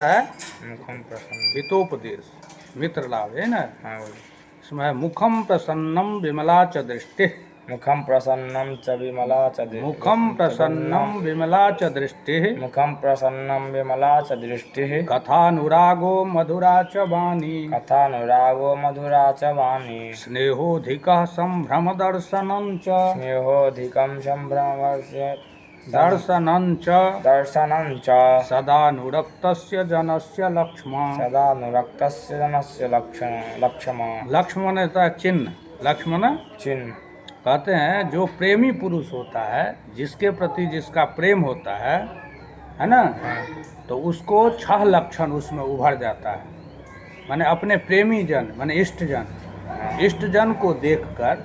है मुखम प्रसन्न। हितोपदेश मित्र लाभ है ना। हाँ वही। इसमें है मुखम प्रसन्नम विमला च दृष्टि। मुखम प्रसन्नम च विमला च मुखम प्रसन्नम विमला च दृष्टि। मुखम प्रसन्नम विमला च दृष्टिः। कथानुरागो मधुरा च वाणी। कथानुरागो मधुरा च वाणी। स्नेहोधिकः संभ्रम दर्शनं च। स्नेहोधिकं सम्भ्रमस्य दर्शनं च दर्शनं च सदानुरक्तस्य जनस्य लक्ष्मण। सदानुरक्तस्य जनस्य लक्ष्मण। लक्ष्मण है चिन्ह। लक्ष्मण चिन्ह। कहते हैं जो प्रेमी पुरुष होता है, जिसके प्रति जिसका प्रेम होता है ना, तो उसको 6 लक्षण उसमें उभर जाता है। माने अपने प्रेमी जन माने इष्ट जन को देखकर,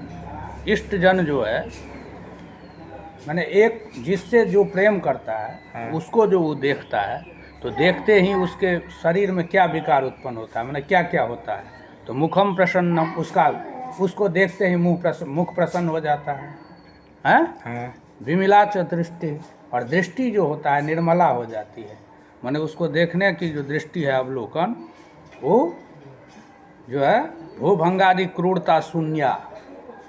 इष्ट जन जो है माने एक जिससे जो प्रेम करता है उसको जो वो देखता है, तो देखते ही उसके शरीर में क्या विकार उत्पन्न होता है, माने क्या क्या होता है। तो मुखम प्रसन्नम, उसको देखते ही मुख प्रसन्न हो जाता है। हैं? विमला च दृष्टि, और दृष्टि जो होता है निर्मला हो जाती है। माने उसको देखने की जो दृष्टि है, अवलोकन, वो जो है भूभंगादि क्रूरता शून्या,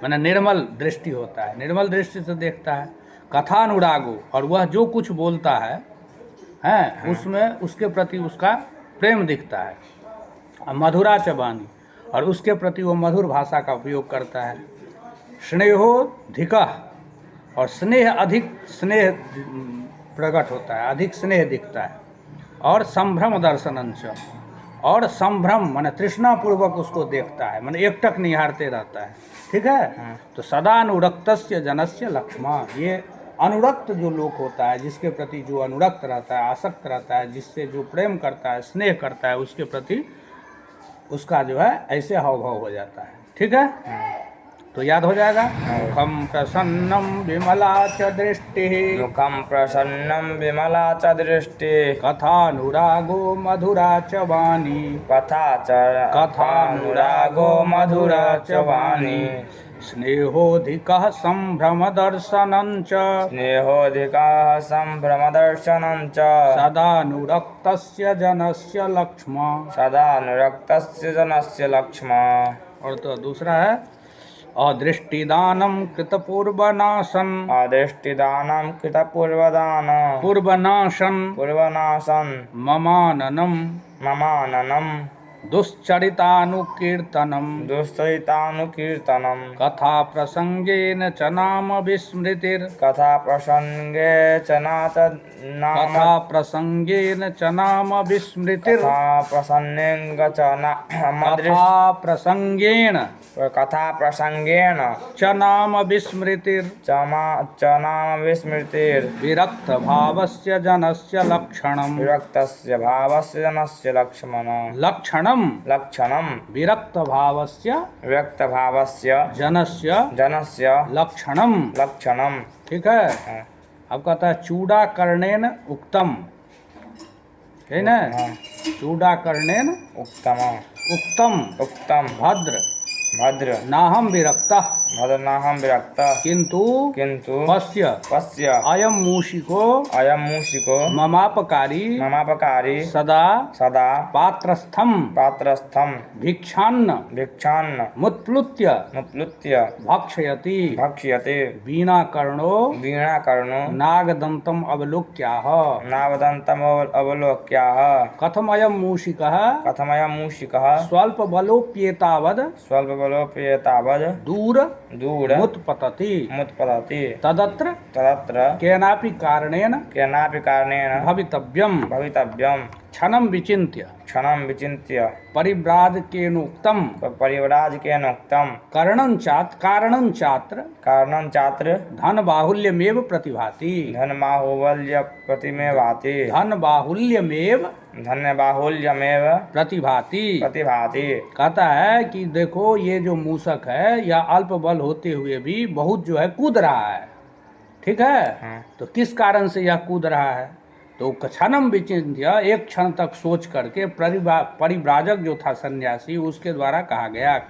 माने निर्मल दृष्टि होता है। निर्मल दृष्टि से देखता है। कथानुरागो, और वह जो कुछ बोलता है उसमें उसके प्रति उसका प्रेम दिखता है। और मधुरा च वाणी, और उसके प्रति वो मधुर भाषा का उपयोग करता है। स्नेहोधिकः, और अधिक स्नेह प्रकट होता है, अधिक स्नेह दिखता है। और संभ्रम दर्शनंच, और संभ्रम माने तृष्णापूर्वक उसको देखता है, माने एकटक निहारते रहता है। ठीक है। तो सदा अनुरक्तस्य जनस्य लक्ष्मण, ये अनुरक्त जो लोक होता है, जिसके प्रति जो अनुरक्त रहता है, आसक्त रहता है, जिससे जो प्रेम करता है, स्नेह करता है, उसके प्रति उसका जो है ऐसे हाव भाव हो जाता है। ठीक है। तो याद हो जाएगा। मुखम प्रसन्नम विमला च दृष्टि। मुखम प्रसन्नम विमला च दृष्टि। कथानुरागो मधुरा च वाणी। कथानुरागो मधुरा च वाणी। स्नेहोधिकः संभ्रम दर्शनं च। स्नेहोधिकः संभ्रम दर्शनं च सदानुरक्तस्य जनस्य लक्ष्मण। सदानुरक्तस्य जनस्य लक्ष्मण। और तो दूसरा है अदृष्टिदानं कृतपूर्वनाशं। अदृष्टिदानं कृतपूर्वदान पूर्वनाशं ममाननं दुश्चरितानुकीर्तनं कथा प्रसंगेन च नाम विस्मृतिर। कथा प्रसंगे च कथा प्रसंगेन च नाम विस्मृतिर। कथा प्रसंगेन च नाम विस्मृतिर। नाम विस्मृतिर। विरक्त भावस्य जनस्य लक्षणम्। विरक्तस्य भावस्य जनस्य लक्षणम्। विरक्त भावस्य जनस्य लक्षणम्। ठीक है। अब कहता है चूडाकर्णेन उक्तम, है ना। चूडाकर्णेन उक्तम भद्र नाहम विरक्तः। किंतु पश्य अयम मूषिको ममापकारी सदा पात्रस्थम भिक्षान्न मुत्प्लुत्य भक्षयति वीणाकर्णो नागदंतम अवलोक्याह। कथम अयम मूषिकः स्वल्प बलोप्येतावद दूर मुत्पतति। तदत्र केनापि कारणेन भवितव्यम क्षणं विचिन्त्य परिव्राजकेनोक्तम् कारणं चात्र धन बाहुल्यमेव प्रतिभाति। धन बाहुल्यमेव प्रतिभाति। कहता है कि देखो ये जो मूषक है, यह अल्प बल होते हुए भी बहुत जो है कूद रहा है। ठीक है। तो किस कारण से यह कूद रहा है? तो क्षणम विचिन्त्य, एक क्षण तक सोच करके परिव्राजक जो था सन्यासी, उसके द्वारा कहा गया।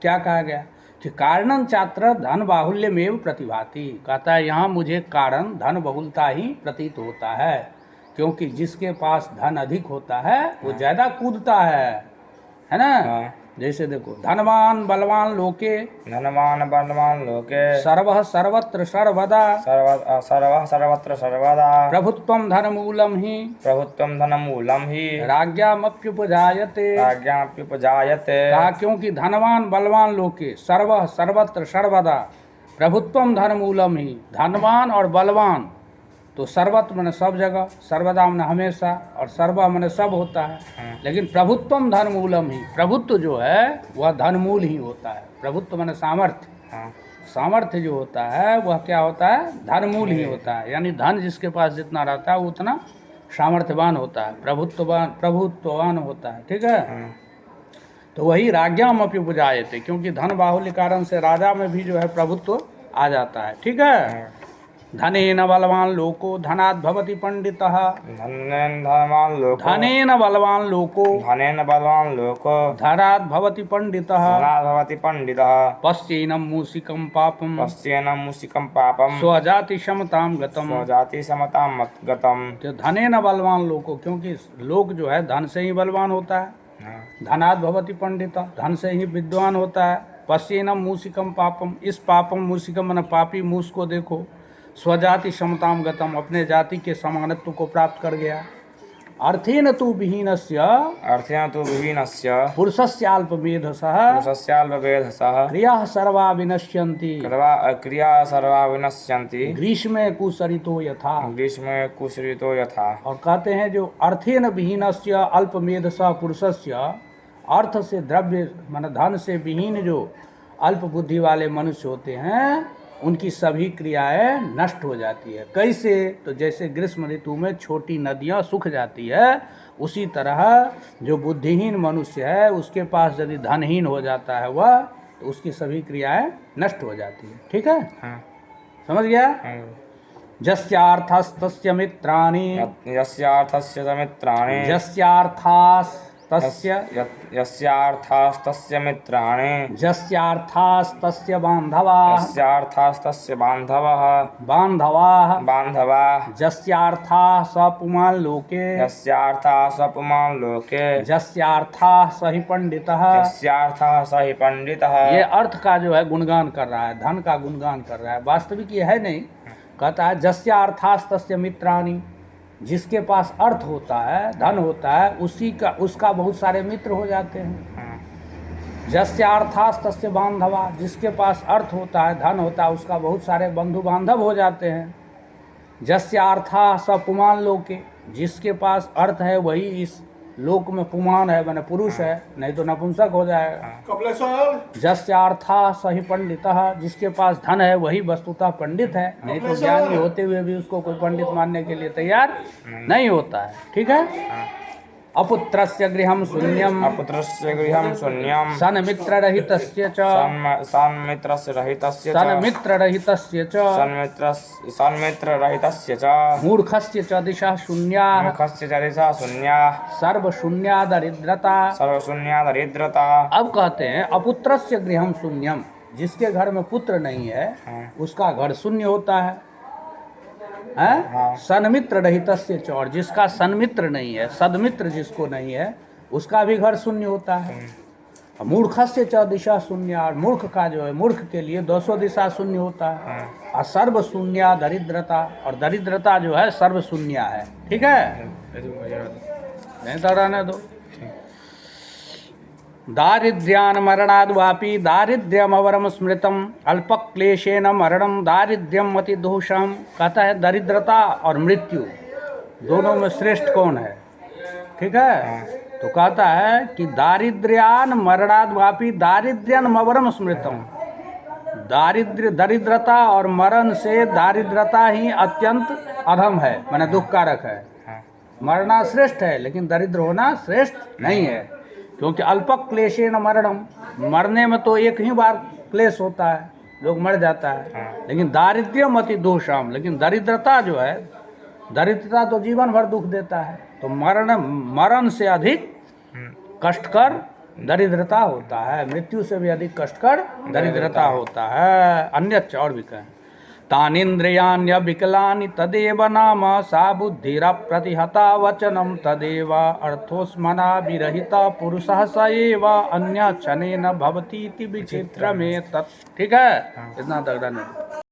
क्या कहा गया कि कारणं चात्र धन बाहुल्यमेव प्रतिभाति। कहता है यहाँ मुझे कारण धन बहुलता ही प्रतीत होता है। क्योंकि जिसके पास धन अधिक होता है वो ज्यादा कूदता है ना। हाँ। जैसे देखो, धनवान बलवान लोके धनवान बलवान लोके सर्वः सर्वत्र सर्वदा सर्वः सर्वत्र सर्वदा प्रभुत्वं धनमूलं हि प्रभुत्वं धनमूलं हि राज्ञामप्युपजायते। राज्ञाप्युपजायते। कहा क्योंकि धनवान बलवान लोके सर्वः सर्वत्र सर्वदा प्रभुत्वम धनमूलम ही, धनवान और बलवान तो सर्वत्र मैंने सब जगह, सर्वदा मैंने हमेशा, और सर्व मैंने सब होता है। लेकिन प्रभुत्वम धनमूलम ही, प्रभुत्व जो है वह धनमूल ही होता है। प्रभुत्व मैंने सामर्थ्य, सामर्थ्य जो होता है वह क्या होता है, धनमूल ही होता है। यानी धन जिसके पास जितना रहता है वो उतना सामर्थ्यवान होता है, प्रभुत्ववान होता है। ठीक है, तो वही राज्ञाम अपि उपजायते, क्योंकि धन बाहुल्य कारण से राजा में भी जो है प्रभुत्व आ जाता है। ठीक है, धनेन बलवान लोको धनात् भवति पंडितः। धनेन धनवान लोको धनेन बलवान लोको धनेन बलवान लोको धनात् भवति पंडितः। धनात् भवति पंडितः। पश्चैनं मूषिकं पापं पश्येनं मूषिकं पापं स्वजाति समतां गतम्। स्वजाति समतां गतम्। तो धनेन बलवान लोको, क्योंकि लोक जो है धन से ही बलवान होता है। धनात् भवति पंडितः, धन से ही विद्वान होता है। पश्येनं मूषिकं पापम, इस पापम मूषिकम मन पापी मूस को देखो, स्वजाति समताम गतम, अपने जाति के समानत्व को प्राप्त कर गया। अर्थेन तु विहीनस्य अर्थेन तु विहीनस्य पुरुषस्याल्पमेधसः पुरुषस्याल्पमेधसः क्रियाः सर्वा विनश्यन्ति। क्रिया सर्वा विनश्यन्ति। ग्रीष्मे कुसरितो यथा, ग्रीष्मे कुसरितो यथा। और कहते हैं जो अर्थेन विहीनस्य अल्पमेधसः पुरुषस्य, अर्थ से द्रव्य मन धन से विहीन जो अल्प बुद्धि वाले मनुष्य होते हैं उनकी सभी क्रियाएं नष्ट हो जाती है। कैसे? तो जैसे ग्रीष्म ऋतु में छोटी नदियां सूख जाती है, उसी तरह जो बुद्धिहीन मनुष्य है उसके पास यदि धनहीन हो जाता है वह, तो उसकी सभी क्रियाएं नष्ट हो जाती है। ठीक है, समझ गया? जस्यार्थस्तस्य मित्राणि, यस्यार्थस्य मित्राणि, यस्यार्थास्तस्य मित्राणि, जस्यार्थास्तस्य बान्धवाः, यस्यार्थास्तस्य बान्धवाः, जस्यार्थाः स पुमान् लोके, यस्यार्थाः स पुमान् लोके, जस्यार्थाः स हि पंडितः। यस्यार्थाः स हि पंडितः। ये अर्थ का जो है गुणगान कर रहा है, धन का गुणगान कर रहा है। वास्तविक ये है नहीं, कहता है जस्यार्थास्तस्य मित्राणि, जिसके पास अर्थ होता है, धन होता है, उसका बहुत सारे मित्र हो जाते हैं। जस्यार्थास्तस्य बांधवा, जिसके पास अर्थ होता है, धन होता है, उसका बहुत सारे बंधु बांधव हो जाते हैं। जस्यार्था स पुमान् लोके, जिसके पास अर्थ है वही इस लोक में पुमान है, मैंने पुरुष है, नहीं तो नपुंसक हो जाएगा। जस्यार्था स हि पंडितः, जिसके पास धन है वही वस्तुतः पंडित है, नहीं तो ज्ञानी होते हुए भी उसको कोई पंडित मानने के लिए तैयार नहीं होता है। ठीक है, अपुत्रस्य गृहं शून्यम्, अपुत्रस्य गृहं शून्यम्, सन्मित्ररहितस्य च, सन्मित्ररहितस्य च, सन्मित्ररहितस्य च, सन्मित्ररहितस्य च, मूर्खस्य च दिशा शून्याः, मूर्खस्य च दिशा शून्याः, सर्वशून्या दरिद्रता। सर्वशून्या दरिद्रता। अब कहते हैं अपुत्रस्य गृहं शून्यम, जिसके घर में पुत्र नहीं है उसका घर शून्य होता है। सन्मित्र रहितस्य च, और जिसका सन्मित्र नहीं है, सदमित्र जिसको नहीं है, उसका भी घर शून्य होता है। मूर्खस्य च दिशा शून्य, और मूर्ख का जो है, मूर्ख के लिए 200 दिशा शून्य होता है। और सर्व शून्या दरिद्रता, और दरिद्रता जो है सर्व शून्य है। ठीक है, नहीं तो रहने दो। दारिद्र्यान मरणाद् वापि दारिद्र्यमवरम स्मृतम अल्पक्लेशेन मरणम दारिद्र्यम अति दोषम। कहता है दरिद्रता और मृत्यु दोनों में श्रेष्ठ कौन है? ठीक है, तो कहता है कि दारिद्र्यान मरणाद् वापि दारिद्र्यमवरम स्मृतम, दरिद्रता और मरण से दारिद्रता ही अत्यंत अधम है, माने दुख कारक है। मरना श्रेष्ठ है लेकिन दरिद्र होना श्रेष्ठ नहीं है, क्योंकि अल्पक क्लेशेन मरणम, मरने में तो एक ही बार क्लेश होता है, लोग मर जाता है। लेकिन दारिद्र्यम अति दोषम, लेकिन दरिद्रता जो है, दरिद्रता तो जीवन भर दुख देता है। तो मरण से अधिक कष्टकर दरिद्रता होता है, मृत्यु से भी अधिक कष्टकर दरिद्रता होता है। अन्यत्र और भी कहें तानिन्द्रियाण्य विकलानि तदेव नाम सा बुद्धिरप्रतिहता वचनम तदेव अर्थोस्मना विरहिता पुरुषः स एव अन्य क्षणेन भवति इति विचित्र में तत्। ठीक है, इतना तगड़ा नहीं।